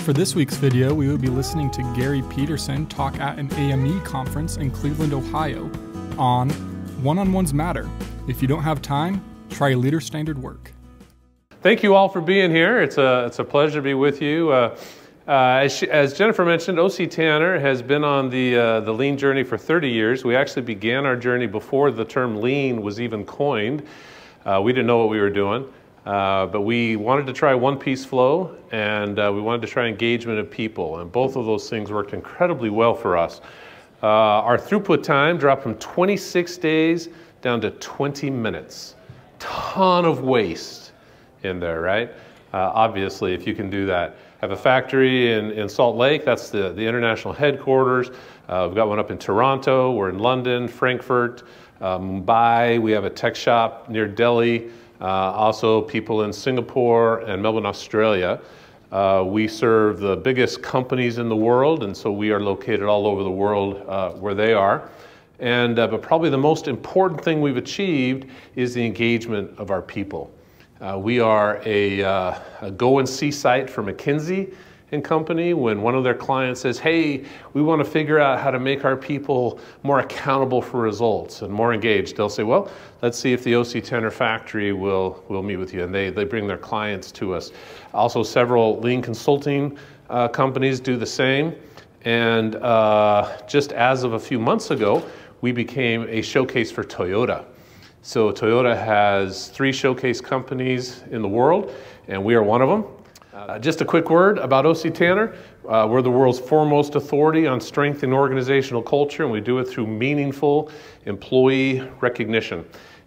For this week's video, we will be listening to Gary Peterson talk at an AME conference in Cleveland, Ohio on one-on-ones matter. If you don't have time, try leader standard work. Thank you all for being here. It's a pleasure to be with you. As Jennifer mentioned, O.C.Tanner has been on the lean journey for 30 years. We actually began our journey before the term lean was even coined. We didn't know what we were doing, but we wanted to try one-piece flow, and we wanted to try engagement of people, and both of those things worked incredibly well for us. Our throughput time dropped from 26 days down to 20 minutes. Ton of waste in there, right? Obviously, if you can do that. I have a factory in Salt Lake, that's the international headquarters. We've got one up in Toronto, we're in London, Frankfurt, Mumbai. We have a tech shop near Delhi. Also people in Singapore and Melbourne, Australia. We serve the biggest companies in the world, and so we are located all over the world where they are. And but probably the most important thing we've achieved is the engagement of our people. We are a go and see site for McKinsey and Company. When one of their clients says, hey, we want to figure out how to make our people more accountable for results and more engaged, they'll say, well, let's see if the O.C.Tanner factory will meet with you. And they bring their clients to us. Also, several lean consulting companies do the same. And just as of a few months ago, we became a showcase for Toyota. So Toyota has 3 showcase companies in the world, and we are one of them. Just a quick word about O.C.Tanner. We're the world's foremost authority on strength and organizational culture, and we do it through meaningful employee recognition.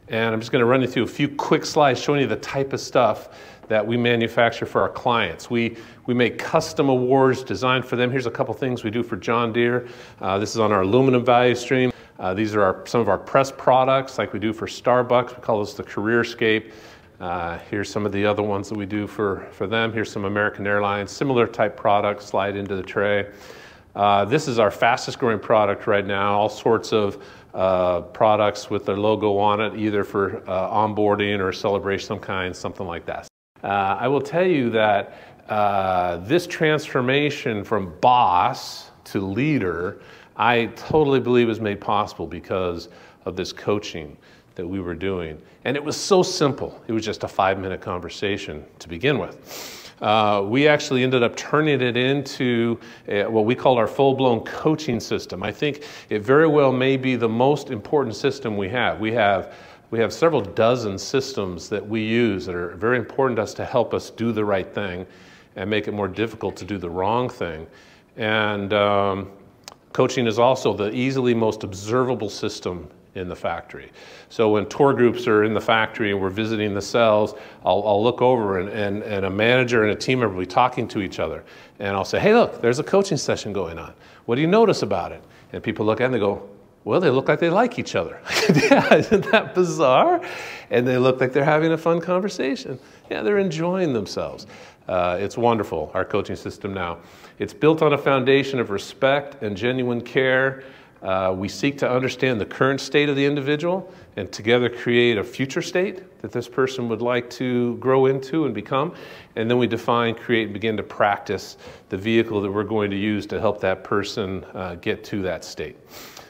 And I'm just going to run you through a few quick slides showing you the type of stuff that we manufacture for our clients. We make custom awards designed for them. Here's a couple things we do for John Deere. This is on our aluminum value stream. These are some of our press products like we do for Starbucks. We call this the CareerScape. Here's some of the other ones that we do for them. Here's some American Airlines, similar type products, slide into the tray. This is our fastest growing product right now, all sorts of products with their logo on it, either for onboarding or celebration of some kind, something like that. I will tell you that this transformation from boss to leader, I totally believe was made possible because of this coaching that we were doing. And it was so simple. It was just a 5-minute conversation to begin with. We actually ended up turning it into what we call our full-blown coaching system. I think it very well may be the most important system we have. We have several dozen systems that we use that are very important to us to help us do the right thing and make it more difficult to do the wrong thing. And coaching is also the easily most observable system in the factory. So when tour groups are in the factory and we're visiting the cells, I'll look over and a manager and a team member will be talking to each other. And I'll say, hey, look, there's a coaching session going on. What do you notice about it? And people look at it and they go, well, they look like they like each other. Yeah, isn't that bizarre? And they look like they're having a fun conversation. Yeah, they're enjoying themselves. It's wonderful, our coaching system now. It's built on a foundation of respect and genuine care. We seek to understand the current state of the individual and together create a future state that this person would like to grow into and become. And then we define, create, and begin to practice the vehicle that we're going to use to help that person get to that state.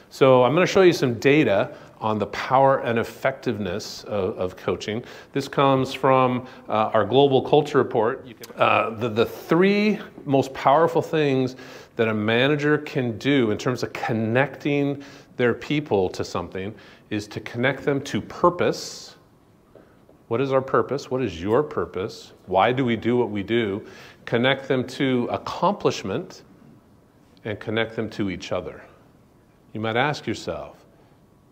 So I'm going to show you some data on the power and effectiveness of coaching. This comes from our global culture report. The 3 most powerful things that a manager can do in terms of connecting their people to something is to connect them to purpose. What is our purpose? What is your purpose? Why do we do what we do? Connect them to accomplishment and connect them to each other. You might ask yourself,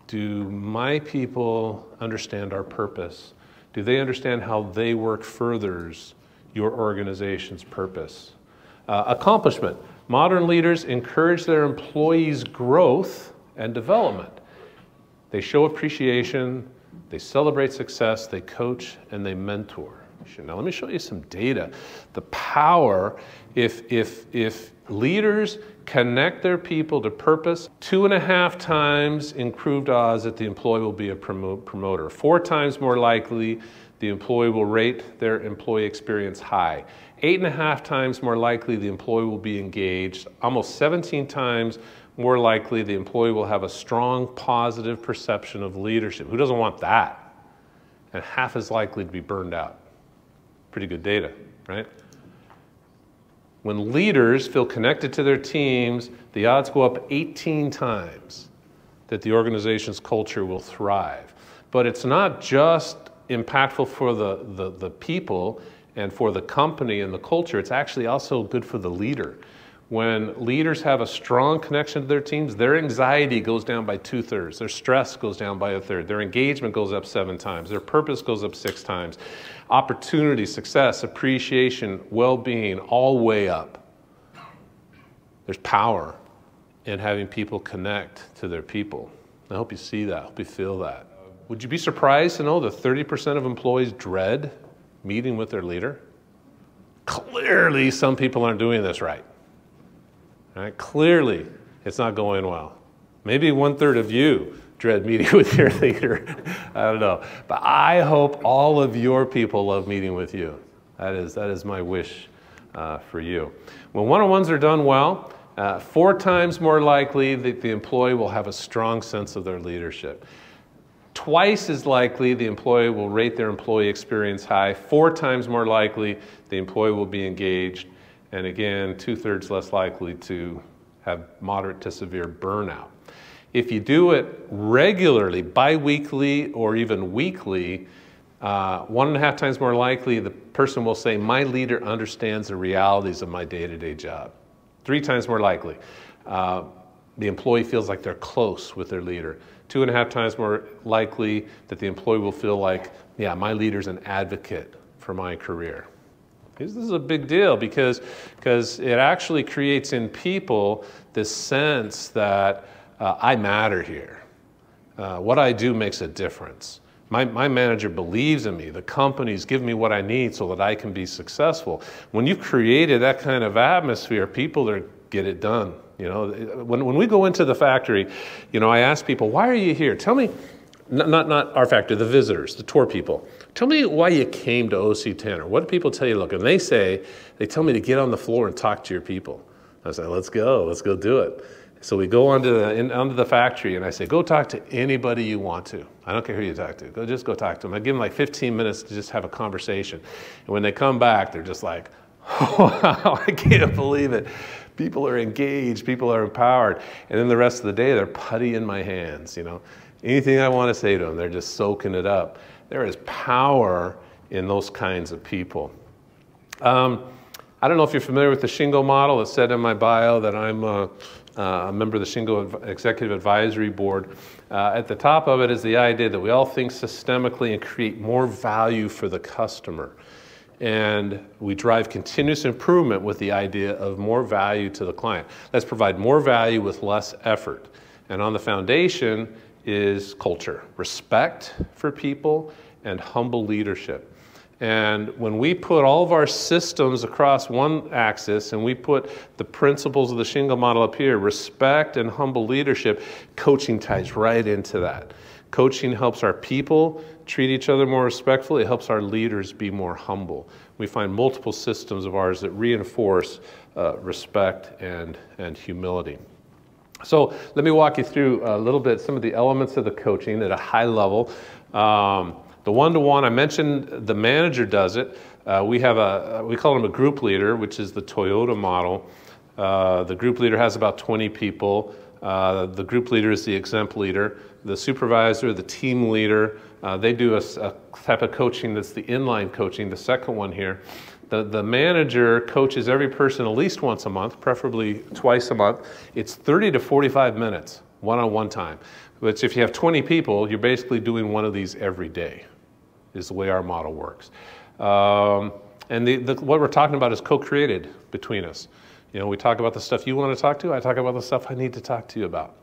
do my people understand our purpose? Do they understand how they work furthers your organization's purpose? Accomplishment. Modern leaders encourage their employees' growth and development. They show appreciation, they celebrate success, they coach, and they mentor. Now let me show you some data. The power, if leaders connect their people to purpose, 2.5 times improved odds that the employee will be a promoter, 4 times more likely the employee will rate their employee experience high. 8.5 times more likely the employee will be engaged. Almost 17 times more likely the employee will have a strong positive perception of leadership. Who doesn't want that? And half as likely to be burned out. Pretty good data, right? When leaders feel connected to their teams, the odds go up 18 times that the organization's culture will thrive. But it's not just impactful for the people and for the company and the culture, it's actually also good for the leader. When leaders have a strong connection to their teams, their anxiety goes down by 2/3, their stress goes down by 1/3, their engagement goes up 7 times, their purpose goes up 6 times. Opportunity, success, appreciation, well-being, all way up. There's power in having people connect to their people. I hope you see that, I hope you feel that. Would you be surprised to know that 30% of employees dread meeting with their leader? Clearly, some people aren't doing this right. Right? Clearly, it's not going well. Maybe 1/3 of you dread meeting with your leader. I don't know. But I hope all of your people love meeting with you. That is my wish for you. When one-on-ones are done well, 4 times more likely that the employee will have a strong sense of their leadership. Twice as likely the employee will rate their employee experience high. 4 times more likely the employee will be engaged. And again, 2/3 less likely to have moderate to severe burnout. If you do it regularly, bi-weekly or even weekly, 1.5 times more likely the person will say, my leader understands the realities of my day-to-day job. 3 times more likely, the employee feels like they're close with their leader. 2.5 times more likely that the employee will feel like, yeah, my leader's an advocate for my career. This is a big deal because it actually creates in people this sense that I matter here. What I do makes a difference. My manager believes in me. The company's giving me what I need so that I can be successful. When you've created that kind of atmosphere, people get it done. You know, when we go into the factory, you know, I ask people, why are you here? Tell me, not our factory, the visitors, the tour people. Tell me why you came to O.C.Tanner. What do people tell you? Look, and they tell me to get on the floor and talk to your people. I say, let's go do it. So we go onto the factory and I say, go talk to anybody you want to. I don't care who you talk to. Just go talk to them. I give them like 15 minutes to just have a conversation. And when they come back, they're just like, wow, I can't believe it. People are engaged, people are empowered. And then the rest of the day, they're putty in my hands, you know. Anything I want to say to them, they're just soaking it up. There is power in those kinds of people. I don't know if you're familiar with the Shingo model. It said in my bio that I'm a member of the Shingo Executive Advisory Board. At the top of it is the idea that we all think systemically and create more value for the customer. And we drive continuous improvement with the idea of more value to the client. Let's provide more value with less effort. And on the foundation is culture, respect for people, and humble leadership. And when we put all of our systems across one axis and we put the principles of the Shingo model up here, respect and humble leadership, coaching ties right into that. Coaching helps our people treat each other more respectfully. It helps our leaders be more humble. We find multiple systems of ours that reinforce respect and humility. So let me walk you through a little bit some of the elements of the coaching at a high level. The one-to-one, I mentioned the manager does it. We call him a group leader, which is the Toyota model. The group leader has about 20 people. The group leader is the exempt leader. The supervisor, the team leader, they do a type of coaching that's the inline coaching, the second one here. The manager coaches every person at least once a month, preferably twice a month. It's 30 to 45 minutes, one-on-one time. Which if you have 20 people, you're basically doing one of these every day, is the way our model works. And what we're talking about is co-created between us. You know, we talk about the stuff you want to talk to, I talk about the stuff I need to talk to you about.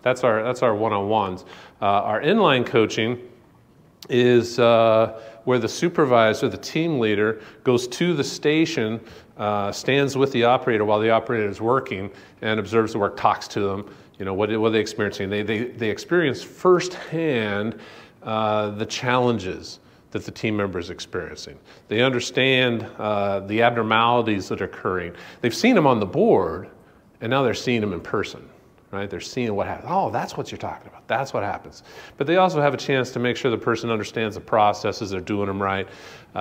That's our one-on-ones. Our inline coaching is where the supervisor, the team leader, goes to the station, stands with the operator while the operator is working and observes the work, talks to them. You know, what are they experiencing? They experience firsthand the challenges that the team member is experiencing. They understand the abnormalities that are occurring. They've seen them on the board, and now they're seeing them in person, right? They're seeing what happens. Oh, that's what you're talking about. That's what happens. But they also have a chance to make sure the person understands the processes, they're doing them right,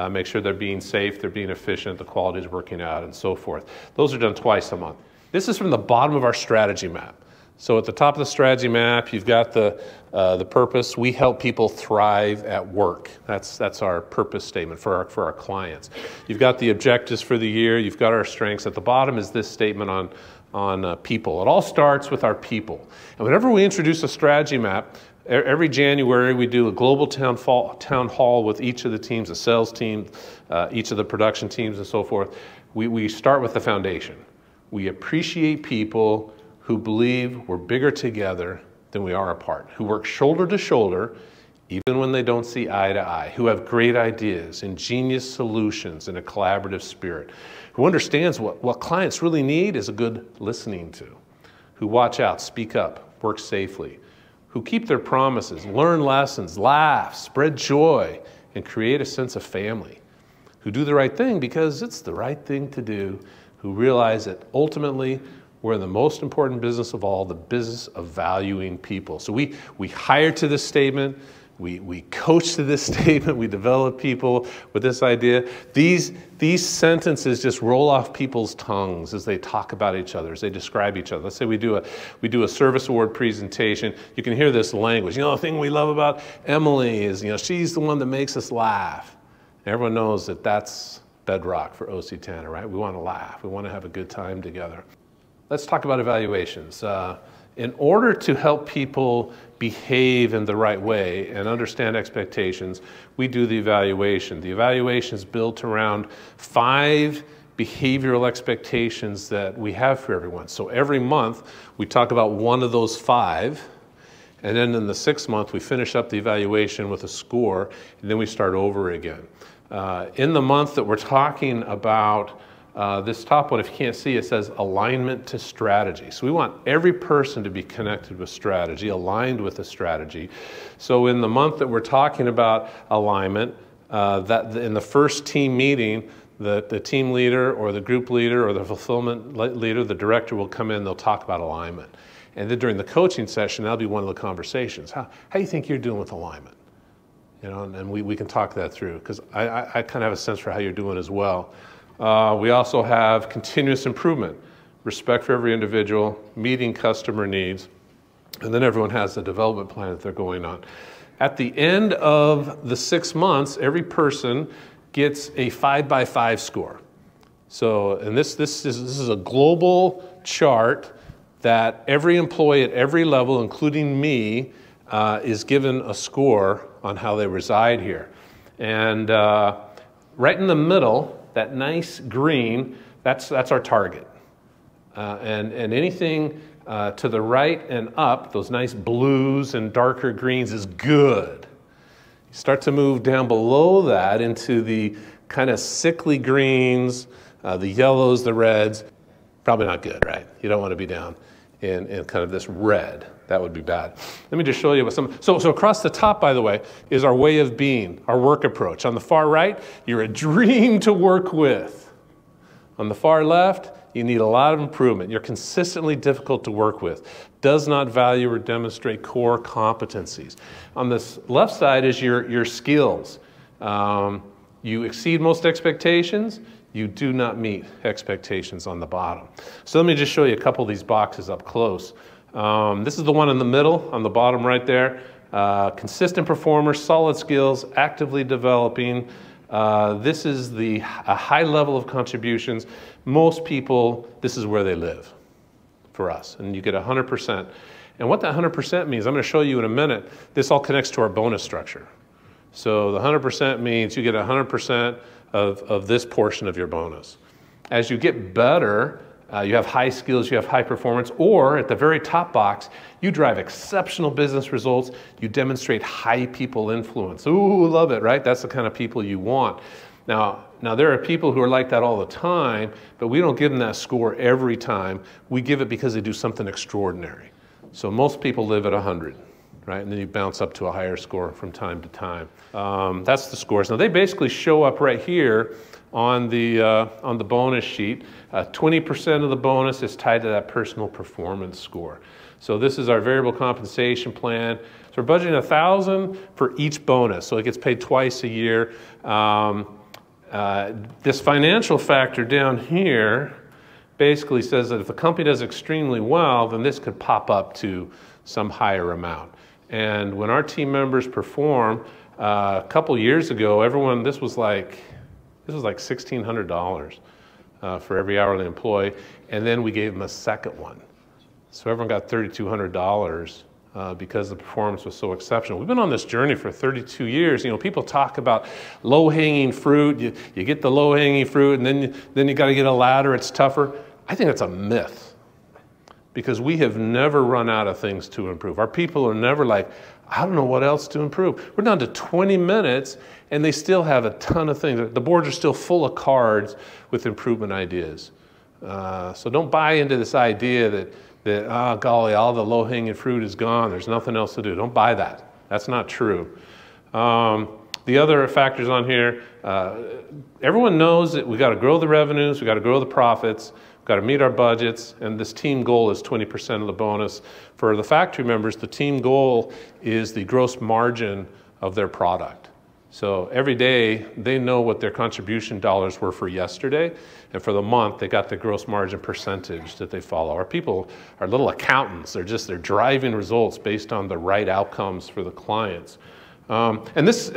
make sure they're being safe, they're being efficient, the quality is working out, and so forth. Those are done twice a month. This is from the bottom of our strategy map. So at the top of the strategy map, you've got the purpose. We help people thrive at work. That's our purpose statement for our clients. You've got the objectives for the year. You've got our strengths. At the bottom is this statement on people. It all starts with our people. And whenever we introduce a strategy map, every January we do a global town hall with each of the teams, the sales team, each of the production teams, and so forth. We start with the foundation. We appreciate people who believe we're bigger together than we are apart, who work shoulder to shoulder, even when they don't see eye to eye, who have great ideas, ingenious solutions, and a collaborative spirit, who understands what clients really need is a good listening to, who watch out, speak up, work safely, who keep their promises, learn lessons, laugh, spread joy, and create a sense of family, who do the right thing because it's the right thing to do, who realize that ultimately we're in the most important business of all, the business of valuing people. So we hire to this statement, we coach to this statement, we develop people with this idea. These sentences just roll off people's tongues as they talk about each other, as they describe each other. Let's say we do a service award presentation. You can hear this language. You know, the thing we love about Emily is, she's the one that makes us laugh. And everyone knows that that's bedrock for O.C.Tanner, right? We want to laugh. We want to have a good time together. Let's talk about evaluations. In order to help people behave in the right way and understand expectations, we do the evaluation. The evaluation is built around 5 behavioral expectations that we have for everyone. So every month, we talk about one of those 5, and then in the 6th month, we finish up the evaluation with a score, and then we start over again. In the month that we're talking about, this top one, if you can't see, it says alignment to strategy. So we want every person to be connected with strategy, aligned with the strategy. So in the month that we're talking about alignment, that in the first team meeting, the team leader or the group leader or the fulfillment leader, the director will come in, they'll talk about alignment. And then during the coaching session, that'll be one of the conversations. How do you think you're doing with alignment? And we can talk that through, because I kind of have a sense for how you're doing as well. We also have continuous improvement, respect for every individual, meeting customer needs, and then everyone has a development plan that they're going on. At the end of the 6 months, every person gets a 5x5 score. So, and this is a global chart that every employee at every level, including me, is given a score on how they reside here. And right in the middle, that nice green, that's our target. And anything to the right and up, those nice blues and darker greens is good. You start to move down below that into the kind of sickly greens, the yellows, the reds. Probably not good, right? You don't want to be down in kind of this red. That would be bad. Let me just show you what so across the top, by the way, is our way of being, our work approach. On the far right, you're a dream to work with. On the far left, you need a lot of improvement. You're consistently difficult to work with. Does not value or demonstrate core competencies. On this left side is your skills. You exceed most expectations. You do not meet expectations on the bottom. So let me just show you a couple of these boxes up close. This is the one in the middle, on the bottom right there. Consistent performer, solid skills, actively developing. This is a high level of contributions. Most people, this is where they live for us, and you get 100%. And what that 100% means, I'm going to show you in a minute. This all connects to our bonus structure. So the 100% means you get 100% of this portion of your bonus. As you get better, you have high skills, you have high performance, or at the very top box, you drive exceptional business results, you demonstrate high people influence. Ooh, love it, right? That's the kind of people you want. Now there are people who are like that all the time, but we don't give them that score every time. We give it because they do something extraordinary. So most people live at 100, right? And then you bounce up to a higher score from time to time. That's the scores. Now they basically show up right here on the bonus sheet. 20% of the bonus is tied to that personal performance score. So this is our variable compensation plan. So we're budgeting $1,000 for each bonus. So it gets paid twice a year. This financial factor down here basically says that if the company does extremely well, then this could pop up to some higher amount. And when our team members perform, a couple years ago, this was like $1,600 for every hourly employee, and then we gave them a second one. So everyone got $3,200 because the performance was so exceptional. We've been on this journey for 32 years. You know, people talk about low-hanging fruit. You get the low-hanging fruit, and then you got to get a ladder. It's tougher. I think that's a myth, because we have never run out of things to improve. Our people are never like, I don't know what else to improve. We're down to 20 minutes, and they still have a ton of things. The boards are still full of cards with improvement ideas. So don't buy into this idea that oh, golly, all the low-hanging fruit is gone. There's nothing else to do. Don't buy that. That's not true. The other factors on here, everyone knows that we got to grow the revenues, we got to grow the profits, we've got to meet our budgets, and this team goal is 20% of the bonus. For the factory members, the team goal is the gross margin of their product. So every day, they know what their contribution dollars were for yesterday, and for the month, they got the gross margin percentage that they follow. Our people are little accountants. They're driving results based on the right outcomes for the clients. And this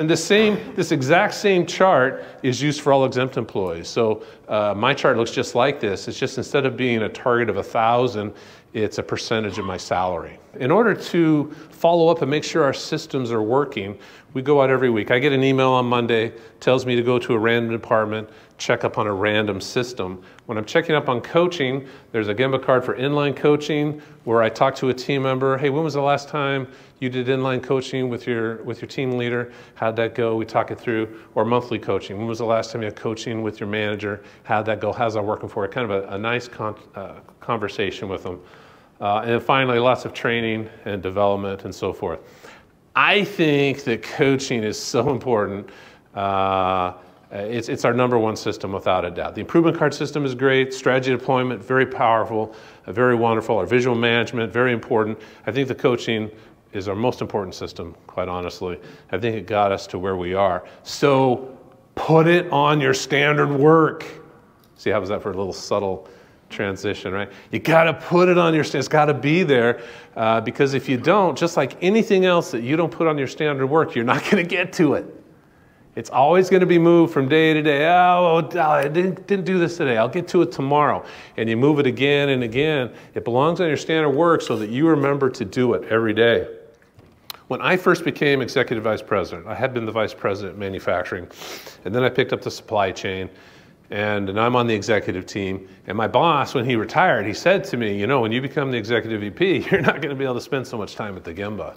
exact same chart is used for all exempt employees. So my chart looks just like this. It's just, instead of being a target of 1,000, it's a percentage of my salary. In order to follow up and make sure our systems are working, we go out every week. I get an email on Monday, tells me to go to a random department, check up on a random system. When I'm checking up on coaching, there's a Gemba card for inline coaching where I talk to a team member. Hey, when was the last time you did inline coaching with your team leader? How'd that go? We talk it through. Or monthly coaching. When was the last time you had coaching with your manager? How'd that go? How's that working for you? Kind of a nice conversation with them. And then finally, lots of training and development and so forth. I think that coaching is so important. It's our number one system without a doubt. The improvement card system is great. Strategy deployment, very powerful, very wonderful. Our visual management, very important. I think the coaching is our most important system, quite honestly. I think it got us to where we are. So put it on your standard work. See, how was that for a little subtle transition, right? You got to put it on your, it's got to be there, because if you don't, just like anything else that you don't put on your standard work, you're not going to get to it. It's always going to be moved from day to day. Oh, I didn't do this today. I'll get to it tomorrow. And you move it again and again. It belongs on your standard work so that you remember to do it every day. When I first became executive vice president, I had been the vice president of manufacturing, and then I picked up the supply chain, and I'm on the executive team. And my boss, when he retired, he said to me, you know, when you become the executive VP, you're not going to be able to spend so much time at the Gemba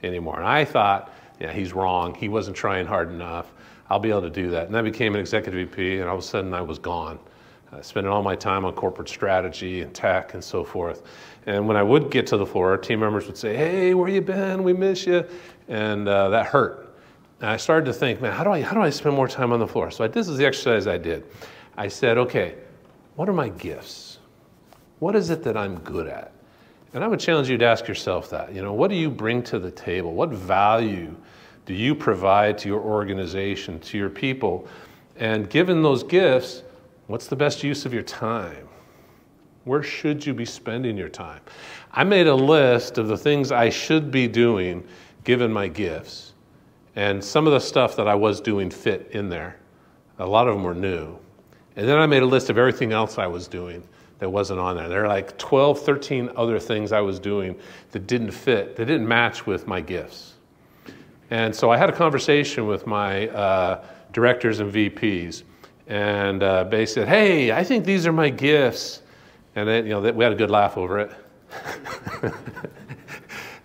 anymore. And I thought, yeah, he's wrong. He wasn't trying hard enough. I'll be able to do that. And I became an executive VP, and all of a sudden I was gone. Spending all my time on corporate strategy and tech and so forth. And when I would get to the floor, our team members would say, hey, where you been? We miss you. And that hurt. And I started to think, man, how do I spend more time on the floor? So this is the exercise I did. I said, okay, what are my gifts? What is it that I'm good at? And I would challenge you to ask yourself that. You know, what do you bring to the table? What value do you provide to your organization, to your people? And given those gifts, what's the best use of your time? Where should you be spending your time? I made a list of the things I should be doing given my gifts. And some of the stuff that I was doing fit in there. A lot of them were new. And then I made a list of everything else I was doing that wasn't on there. There are like 12, 13 other things I was doing that didn't fit, that didn't match with my gifts. And so I had a conversation with my directors and VPs. And they said, hey, I think these are my gifts. And then, you know, we had a good laugh over it.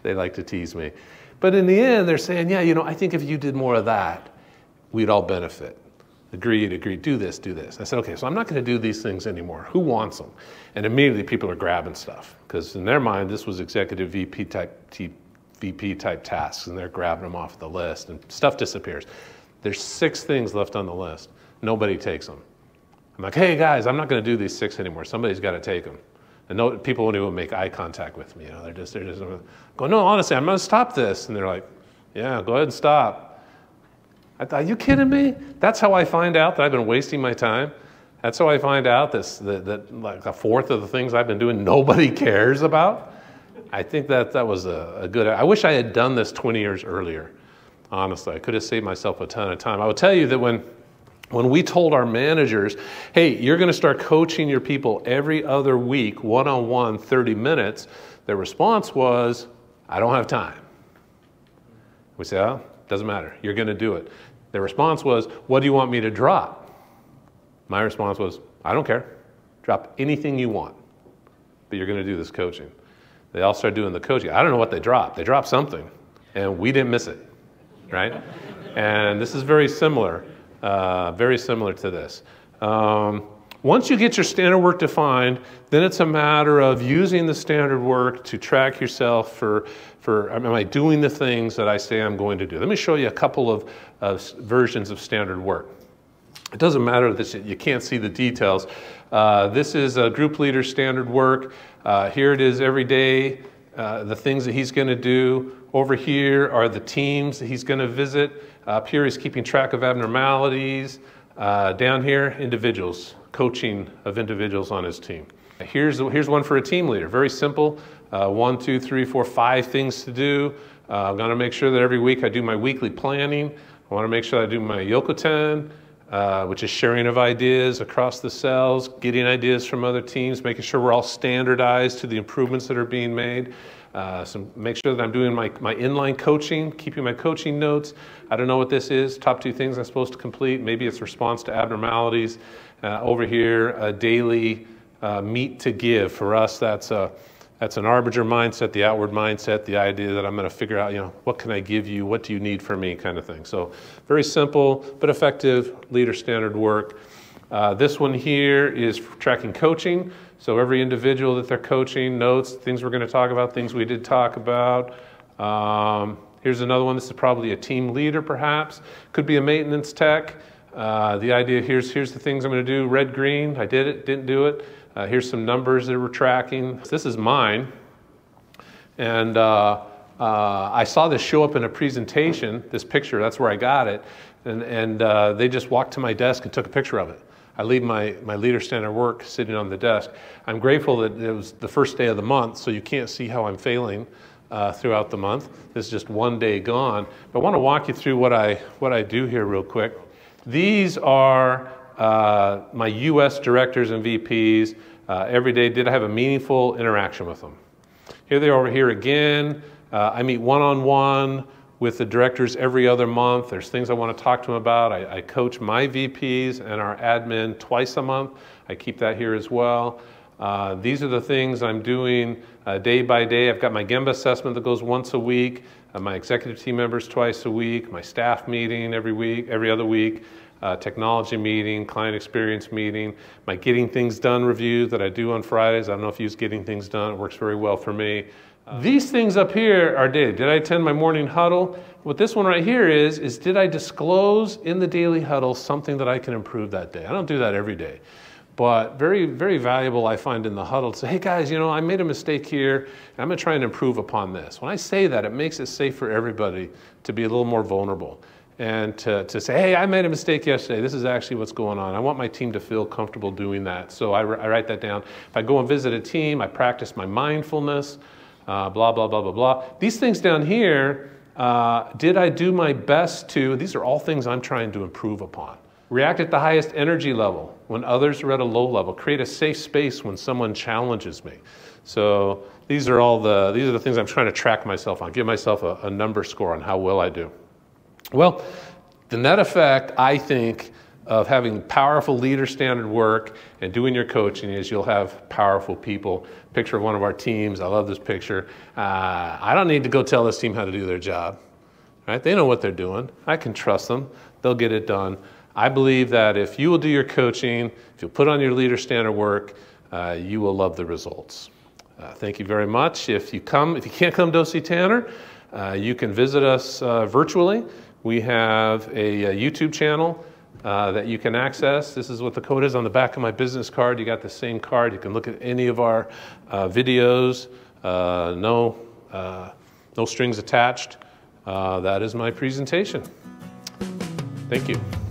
They like to tease me. But in the end, they're saying, yeah, you know, I think if you did more of that, we'd all benefit. Agreed, do this. I said, okay, so I'm not going to do these things anymore. Who wants them? And immediately people are grabbing stuff. Because in their mind, this was executive VP type VP type tasks, and they're grabbing them off the list, and stuff disappears. There's 6 things left on the list. Nobody takes them. I'm like, hey guys, I'm not going to do these 6 anymore. Somebody's got to take them. And no, people won't even make eye contact with me. You know, they're just go, no, honestly, I'm going to stop this. And they're like, yeah, go ahead and stop. I thought, are you kidding me? That's how I find out that I've been wasting my time. That's how I find out that like a fourth of the things I've been doing, nobody cares about. I think that was a good, I wish I had done this 20 years earlier. Honestly, I could have saved myself a ton of time. I will tell you that when we told our managers, hey, you're going to start coaching your people every other week, one-on-one, 30 minutes, their response was, I don't have time. We say, oh, doesn't matter. You're going to do it. Their response was, what do you want me to drop? My response was, I don't care. Drop anything you want, but you're going to do this coaching. They all started doing the coaching. I don't know what they dropped. They dropped something, and we didn't miss it, right? And this is very similar to this. Once you get your standard work defined, then it's a matter of using the standard work to track yourself for am I doing the things that I say I'm going to do? Let me show you a couple of versions of standard work. It doesn't matter that you can't see the details. This is a group leader standard work. Here it is every day, the things that he's going to do. Over here are the teams that he's going to visit. Up here he's keeping track of abnormalities. Down here, individuals, coaching of individuals on his team. Here's one for a team leader. Very simple. 1, 2, 3, 4, 5 things to do. I'm going to make sure that every week I do my weekly planning. I want to make sure I do my Yokoten, which is sharing of ideas across the cells, getting ideas from other teams, making sure we're all standardized to the improvements that are being made. So make sure that I'm doing my inline coaching, keeping my coaching notes. I don't know what this is. Top 2 things I'm supposed to complete. Maybe it's response to abnormalities. Over here, a daily meet to give. For us, that's an Arbinger mindset, the outward mindset, the idea that I'm going to figure out, what can I give you? What do you need from me, kind of thing. So very simple but effective leader standard work. This one here is tracking coaching. So every individual that they're coaching, notes, things we're going to talk about, things we did talk about. Here's another one. This is probably a team leader, perhaps. Could be a maintenance tech. The idea here's the things I'm going to do. Red, green. I did it, didn't do it. Here's some numbers that we're tracking. This is mine. And I saw this show up in a presentation, this picture. That's where I got it. And they just walked to my desk and took a picture of it. I leave my leader standard work sitting on the desk. I'm grateful that it was the first day of the month, so you can't see how I'm failing throughout the month. This is just one day gone. But I want to walk you through what I do here real quick. These are my U.S. directors and VPs. Every day, did I have a meaningful interaction with them? Here they are over here again. I meet one-on-one with the directors every other month. There's things I want to talk to them about. I coach my VPs and our admin twice a month. I keep that here as well. These are the things I'm doing day by day. I've got my Gemba assessment that goes once a week, my executive team members twice a week, my staff meeting every other week, technology meeting, client experience meeting, my Getting Things Done review that I do on Fridays. I don't know if you use Getting Things Done. It works very well for me. These things up here are daily. Did I attend my morning huddle? What this one right here is did I disclose in the daily huddle something that I can improve that day? I don't do that every day, but very, very valuable I find in the huddle to say, hey guys, I made a mistake here, and I'm going to try and improve upon this. When I say that, it makes it safe for everybody to be a little more vulnerable and to say, hey, I made a mistake yesterday. This is actually what's going on. I want my team to feel comfortable doing that. So I write that down. If I go and visit a team, I practice my mindfulness. Blah, blah, blah, blah, blah. These things down here, did I do my best to, these are all things I'm trying to improve upon. React at the highest energy level when others are at a low level. Create a safe space when someone challenges me. So these are the things I'm trying to track myself on, give myself a number score on how well I do. Well, the net effect, I think, of having powerful leader standard work and doing your coaching is you'll have powerful people. Picture of one of our teams. I love this picture. I don't need to go tell this team how to do their job. Right? They know what they're doing. I can trust them. They'll get it done. I believe that if you will do your coaching, if you'll put on your leader standard work, you will love the results. Thank you very much. If you can't come to O.C.Tanner, You can visit us virtually. We have a YouTube channel that you can access. This is what the code is on the back of my business card. You got the same card. You can look at any of our videos. No strings attached. That is my presentation. Thank you.